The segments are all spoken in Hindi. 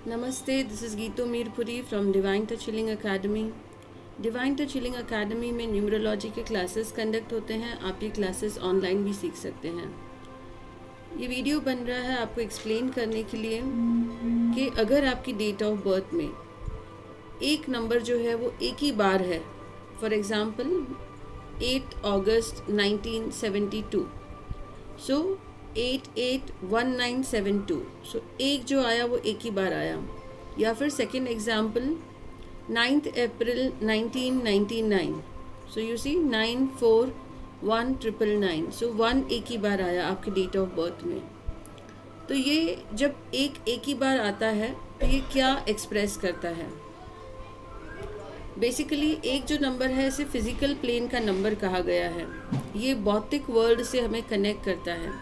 नमस्ते, दिस इज़ गीतो Mirpuri from divine touch healing academy. Divine touch healing academy में न्यूमरोलॉजी के क्लासेस कंडक्ट होते हैं। आप ये क्लासेस ऑनलाइन भी सीख सकते हैं। ये वीडियो बन रहा है आपको एक्सप्लेन करने के लिए कि अगर आपकी डेट ऑफ बर्थ में एक नंबर जो है वो एक ही बार है, फॉर एग्ज़ाम्पल 8 अगस्त 1972, सो 881972, सो एक जो आया वो एक ही बार आया। या फिर second example 9th April 1999, so you see 941999, so 1 एक ही बार आया आपके डेट ऑफ बर्थ में। तो ये जब एक ही बार आता है तो ये क्या एक्सप्रेस करता है? बेसिकली एक जो नंबर है इसे फिजिकल प्लेन का नंबर कहा गया है। ये भौतिक वर्ल्ड से हमें कनेक्ट करता है।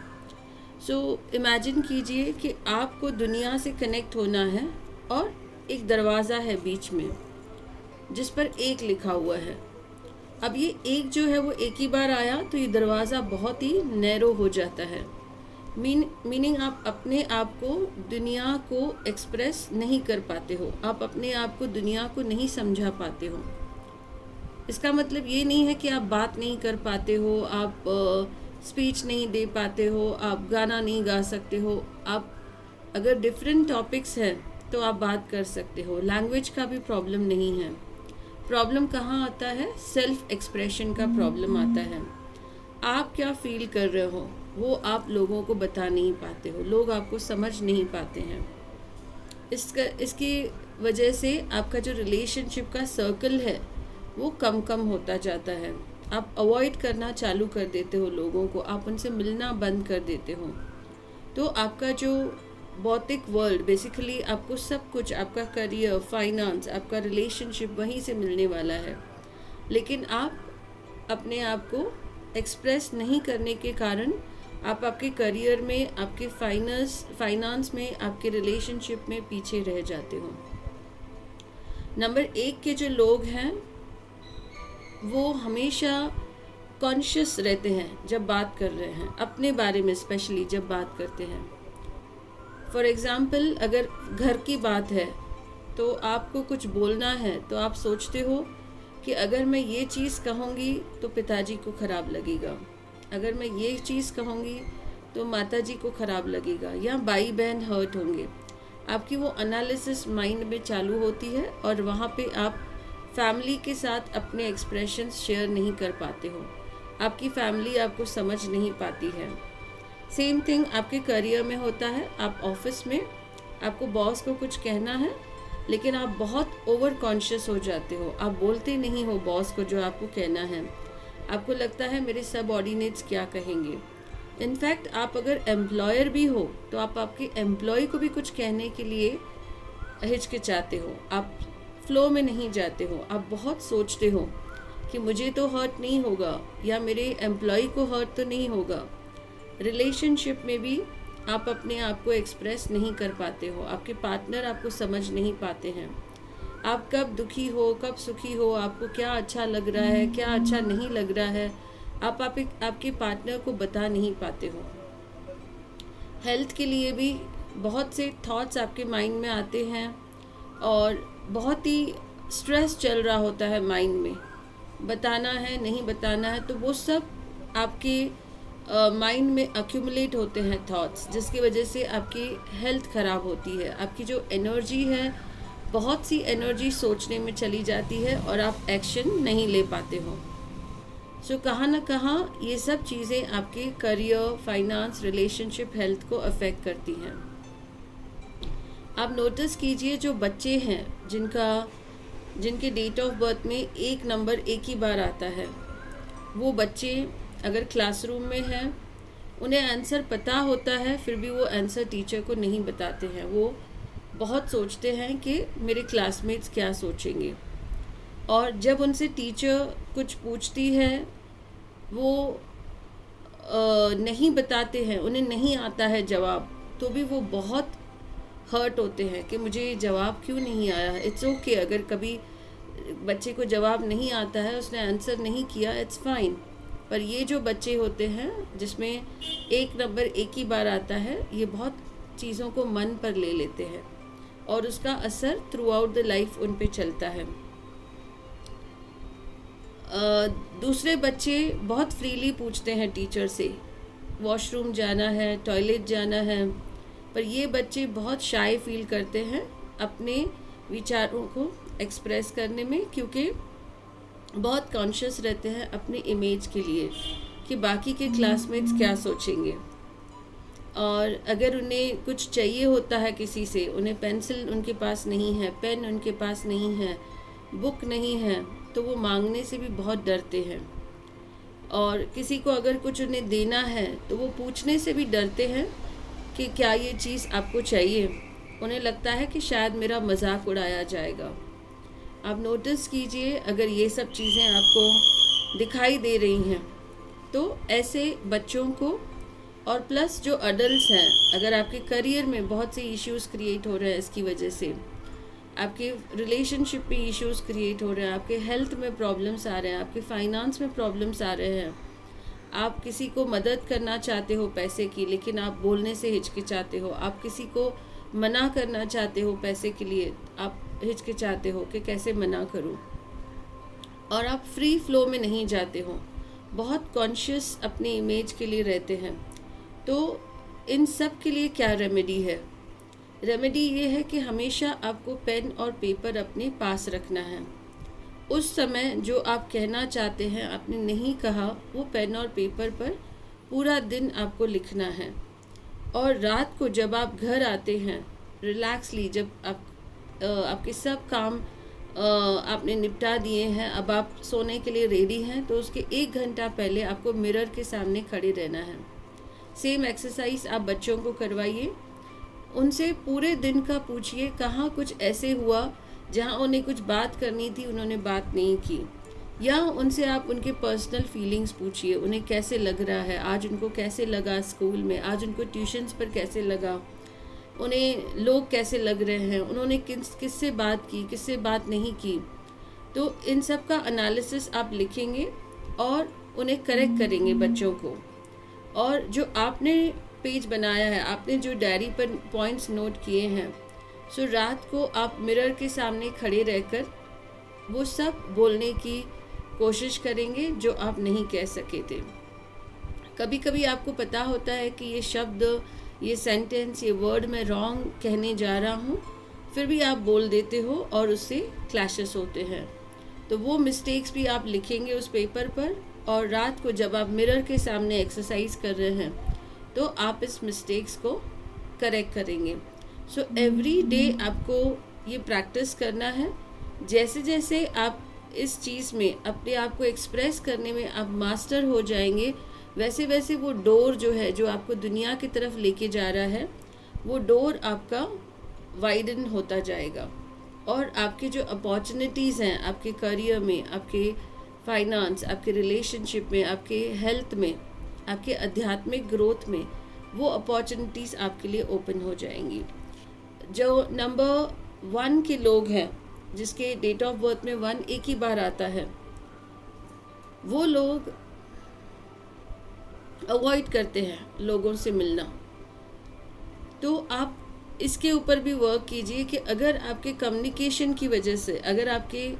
सो इमेजिन कीजिए कि आपको दुनिया से कनेक्ट होना है और एक दरवाज़ा है बीच में जिस पर एक लिखा हुआ है। अब ये एक जो है वो एक ही बार आया तो ये दरवाज़ा बहुत ही नैरो हो जाता है। मीनिंग आप अपने आप को दुनिया को एक्सप्रेस नहीं कर पाते हो, आप अपने आप को दुनिया को नहीं समझा पाते हो। इसका मतलब ये नहीं है कि आप बात नहीं कर पाते हो, आप स्पीच नहीं दे पाते हो, आप गाना नहीं गा सकते हो। आप अगर डिफरेंट टॉपिक्स हैं तो आप बात कर सकते हो। लैंग्वेज का भी प्रॉब्लम नहीं है। प्रॉब्लम कहाँ आता है? सेल्फ एक्सप्रेशन का प्रॉब्लम आता है। आप क्या फील कर रहे हो वो आप लोगों को बता नहीं पाते हो, लोग आपको समझ नहीं पाते हैं। इसकी वजह से आपका जो रिलेशनशिप का सर्कल है वो कम होता जाता है। आप अवॉइड करना चालू कर देते हो लोगों को, आप उनसे मिलना बंद कर देते हो। तो आपका जो भौतिक वर्ल्ड, बेसिकली आपको सब कुछ, आपका करियर, फाइनेंस, आपका रिलेशनशिप वहीं से मिलने वाला है। लेकिन आप अपने आप को एक्सप्रेस नहीं करने के कारण आप आपके करियर में, आपके फाइनेंस में, आपके रिलेशनशिप में पीछे रह जाते हो। नंबर 1 के जो लोग हैं वो हमेशा कॉन्शियस रहते हैं जब बात कर रहे हैं, अपने बारे में स्पेशली जब बात करते हैं। फॉर एग्ज़ाम्पल अगर घर की बात है तो आपको कुछ बोलना है तो आप सोचते हो कि अगर मैं ये चीज़ कहूँगी तो पिताजी को ख़राब लगेगा, अगर मैं ये चीज़ कहूँगी तो माताजी को ख़राब लगेगा, या भाई बहन हर्ट होंगे। आपकी वो एनालिसिस माइंड में चालू होती है और वहाँ पे आप फैमिली के साथ अपने एक्सप्रेशंस शेयर नहीं कर पाते हो। आपकी फैमिली आपको समझ नहीं पाती है। सेम थिंग आपके करियर में होता है। आप ऑफिस में, आपको बॉस को कुछ कहना है लेकिन आप बहुत ओवर कॉन्शियस हो जाते हो, आप बोलते नहीं हो बॉस को जो आपको कहना है। आपको लगता है मेरे सबऑर्डिनेट्स क्या कहेंगे। इनफैक्ट आप अगर एम्प्लॉयर भी हो तो आप आपके एम्प्लॉय को भी कुछ कहने के लिए हिचकिचाते हो, आप फ्लो में नहीं जाते हो। आप बहुत सोचते हो कि मुझे तो हर्ट नहीं होगा या मेरे एम्प्लॉय को हर्ट तो नहीं होगा। रिलेशनशिप में भी आप अपने आप को एक्सप्रेस नहीं कर पाते हो, आपके पार्टनर आपको समझ नहीं पाते हैं। आप कब दुखी हो, कब सुखी हो, आपको क्या अच्छा लग रहा है, क्या अच्छा नहीं लग रहा है, आप आपके पार्टनर को बता नहीं पाते हो। हेल्थ के लिए भी बहुत से थॉट्स आपके माइंड में आते हैं और बहुत ही स्ट्रेस चल रहा होता है माइंड में, बताना है नहीं बताना है, तो वो सब आपके माइंड में अक्यूमुलेट होते हैं थॉट्स, जिसकी वजह से आपकी हेल्थ ख़राब होती है। आपकी जो एनर्जी है, बहुत सी एनर्जी सोचने में चली जाती है और आप एक्शन नहीं ले पाते हो। सो कहाँ ना कहाँ ये सब चीज़ें आपके करियर, फाइनेंस, रिलेशनशिप, हेल्थ को अफेक्ट करती हैं। आप नोटिस कीजिए जो बच्चे हैं जिनके डेट ऑफ बर्थ में एक नंबर एक ही बार आता है, वो बच्चे अगर क्लासरूम में हैं, उन्हें आंसर पता होता है फिर भी वो आंसर टीचर को नहीं बताते हैं। वो बहुत सोचते हैं कि मेरे क्लासमेट्स क्या सोचेंगे, और जब उनसे टीचर कुछ पूछती है वो नहीं बताते हैं, उन्हें नहीं आता है जवाब, तो भी वो बहुत हर्ट होते हैं कि मुझे जवाब क्यों नहीं आया। इट्स ओके अगर कभी बच्चे को जवाब नहीं आता है, उसने आंसर नहीं किया, इट्स फाइन। पर ये जो बच्चे होते हैं जिसमें एक नंबर एक ही बार आता है, ये बहुत चीज़ों को मन पर ले लेते हैं। और उसका असर थ्रू आउट द लाइफ उन पे चलता है। दूसरे बच्चे बहुत फ्रीली पूछते हैं टीचर से, वॉशरूम जाना है, टॉयलेट जाना है, पर ये बच्चे बहुत शाय फील करते हैं अपने विचारों को एक्सप्रेस करने में, क्योंकि बहुत कॉन्शियस रहते हैं अपने इमेज के लिए कि बाकी के क्लासमेट्स क्या सोचेंगे। और अगर उन्हें कुछ चाहिए होता है किसी से, उन्हें पेंसिल उनके पास नहीं है, पेन उनके पास नहीं है, बुक नहीं है, तो वो मांगने से भी बहुत डरते हैं। और किसी को अगर कुछ उन्हें देना है तो वो पूछने से भी डरते हैं कि क्या ये चीज़ आपको चाहिए। उन्हें लगता है कि शायद मेरा मजाक उड़ाया जाएगा। आप नोटिस कीजिए, अगर ये सब चीज़ें आपको दिखाई दे रही हैं तो ऐसे बच्चों को, और प्लस जो अडल्ट्स हैं, अगर आपके करियर में बहुत से इश्यूज़ क्रिएट हो रहे हैं, इसकी वजह से आपके रिलेशनशिप में इश्यूज़ क्रिएट हो रहे हैं, आपके हेल्थ में प्रॉब्लम्स आ रहे हैं, आपके फाइनेंस में प्रॉब्लम्स आ रहे हैं, आप किसी को मदद करना चाहते हो पैसे की, लेकिन आप बोलने से हिचकिचाते हो, आप किसी को मना करना चाहते हो पैसे के लिए, आप हिचकिचाते हो कि कैसे मना करूं, और आप फ्री फ्लो में नहीं जाते हो, बहुत कॉन्शियस अपनी इमेज के लिए रहते हैं। तो इन सब के लिए क्या रेमेडी है? रेमेडी ये है कि हमेशा आपको पेन और पेपर अपने पास रखना है। उस समय जो आप कहना चाहते हैं आपने नहीं कहा, वो पेन और पेपर पर पूरा दिन आपको लिखना है। और रात को जब आप घर आते हैं रिलैक्सली, जब आपके सब काम आपने निपटा दिए हैं, अब आप सोने के लिए रेडी हैं, तो उसके 1 घंटा पहले आपको मिरर के सामने खड़े रहना है। सेम एक्सरसाइज आप बच्चों को करवाइए, उनसे पूरे दिन का पूछिए कहाँ कुछ ऐसे हुआ जहाँ उन्हें कुछ बात करनी थी उन्होंने बात नहीं की, या उनसे आप उनके पर्सनल फीलिंग्स पूछिए, उन्हें कैसे लग रहा है, आज उनको कैसे लगा स्कूल में, आज उनको ट्यूशन्स पर कैसे लगा, उन्हें लोग कैसे लग रहे हैं, उन्होंने किससे बात की, किससे बात नहीं की। तो इन सब का एनालिसिस आप लिखेंगे और उन्हें करेक्ट करेंगे बच्चों को। और जो आपने पेज बनाया है, आपने जो डायरी पर पॉइंट्स नोट किए हैं, सो रात को आप मिरर के सामने खड़े रहकर वो सब बोलने की कोशिश करेंगे जो आप नहीं कह सके थे। कभी कभी आपको पता होता है कि ये शब्द, ये सेंटेंस, ये वर्ड मैं रॉन्ग कहने जा रहा हूँ, फिर भी आप बोल देते हो और उससे क्लैशेस होते हैं। तो वो मिस्टेक्स भी आप लिखेंगे उस पेपर पर, और रात को जब आप मिरर के सामने एक्सरसाइज कर रहे हैं तो आप इस मिस्टेक्स को करेक्ट करेंगे। सो एवरी डे आपको ये प्रैक्टिस करना है। जैसे जैसे आप इस चीज़ में अपने आप को एक्सप्रेस करने में आप मास्टर हो जाएंगे, वैसे वैसे वो डोर जो है, जो आपको दुनिया की तरफ लेके जा रहा है, वो डोर आपका वाइडन होता जाएगा। और आपके जो अपॉर्चुनिटीज़ हैं आपके करियर में, आपके फाइनेंस, आपके रिलेशनशिप में, आपके हेल्थ में, आपके आध्यात्मिक ग्रोथ में, वो अपॉर्चुनिटीज़ आपके लिए ओपन हो जाएंगी। जो नंबर 1 के लोग हैं, जिसके डेट ऑफ बर्थ में 1 एक ही बार आता है, वो लोग अवॉइड करते हैं लोगों से मिलना। तो आप इसके ऊपर भी वर्क कीजिए कि अगर आपके कम्युनिकेशन की वजह से, अगर आपके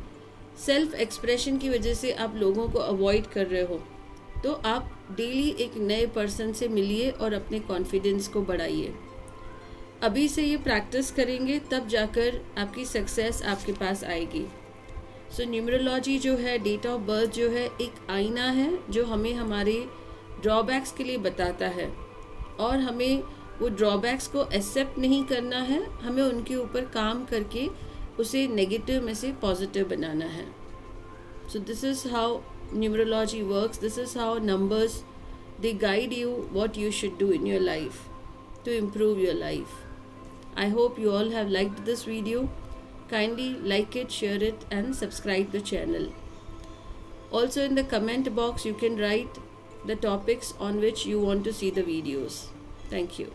सेल्फ एक्सप्रेशन की वजह से आप लोगों को अवॉइड कर रहे हो, तो आप डेली एक नए पर्सन से मिलिए और अपने कॉन्फिडेंस को बढ़ाइए। अभी से ये प्रैक्टिस करेंगे तब जाकर आपकी सक्सेस आपके पास आएगी। सो न्यूमरोलॉजी जो है, डेट ऑफ बर्थ जो है, एक आईना है जो हमें हमारे ड्रॉबैक्स के लिए बताता है, और हमें वो ड्रॉबैक्स को एक्सेप्ट नहीं करना है, हमें उनके ऊपर काम करके उसे नेगेटिव में से पॉजिटिव बनाना है। So this is how numerology works. This is how numbers, they guide you what you should do in your life to improve your life. I hope you all have liked this video. Kindly like it, share it and subscribe the channel. Also in the comment box you can write the topics on which you want to see the videos. Thank you.